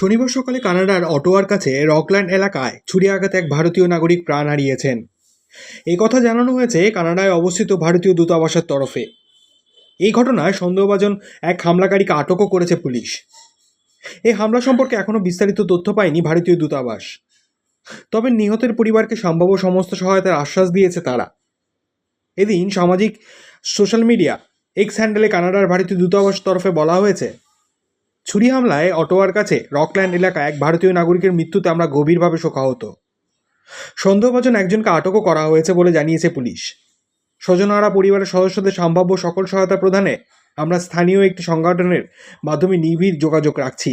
শনিবার সকালে কানাডার অটোয়ার কাছে রকল্যান্ড এলাকায় ছুরি আঘাতে এক ভারতীয় নাগরিক প্রাণ হারিয়েছেন। এই কথা জানানো হয়েছে কানাডায় অবস্থিত ভারতীয় দূতাবাসের তরফে। এই ঘটনায় সন্দেহভাজন এক হামলাকারীকে আটকও করেছে পুলিশ। এই হামলা সম্পর্কে এখনও বিস্তারিত তথ্য পায়নি ভারতীয় দূতাবাস। তবে নিহতের পরিবারকে সম্ভাব্য সমস্ত সহায়তার আশ্বাস দিয়েছে তারা। এদিন সামাজিক সোশ্যাল মিডিয়া এক্স হ্যান্ডেলে কানাডার ভারতীয় দূতাবাস তরফে বলা হয়েছে, ছুরি হামলায় অটোয়ার কাছে রকল্যান্ড এলাকায় এক ভারতীয় নাগরিকের মৃত্যুতে আমরা গভীরভাবে শোকাহত। সন্দেহভাজন একজনকে আটকও করা হয়েছে বলে জানিয়েছে পুলিশ। স্বজনহারা পরিবারের সদস্যদের সম্ভাব্য সকল সহায়তা প্রদানে আমরা স্থানীয় একটি সংগঠনের মাধ্যমে নিবিড় যোগাযোগ রাখছি।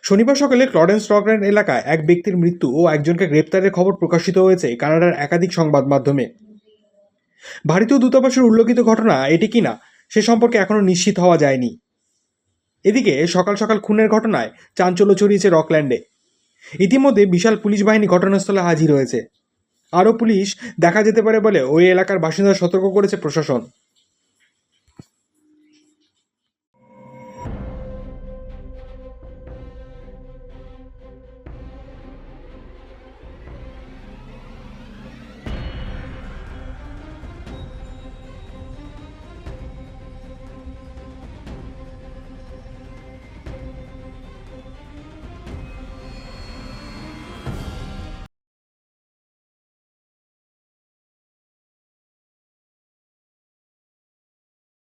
শনিবার সকালে ক্লরেন্স রকল্যান্ড এলাকায় এক ব্যক্তির মৃত্যু ও একজনকে গ্রেপ্তারের খবর প্রকাশিত হয়েছে কানাডার একাধিক সংবাদ মাধ্যমে। ভারতীয় দূতাবাসের উল্লেখিত ঘটনা এটি কিনা সে সম্পর্কে এখনও নিশ্চিত হওয়া যায়নি। এদিকে সকাল সকাল খুনের ঘটনায় চাঞ্চল্য ছড়িয়েছে রকল্যান্ডে। ইতিমধ্যে বিশাল পুলিশ বাহিনী ঘটনাস্থলে হাজির হয়েছে। আরও পুলিশ দেখা যেতে পারে বলে ওই এলাকার বাসিন্দারা সতর্ক করেছে প্রশাসন।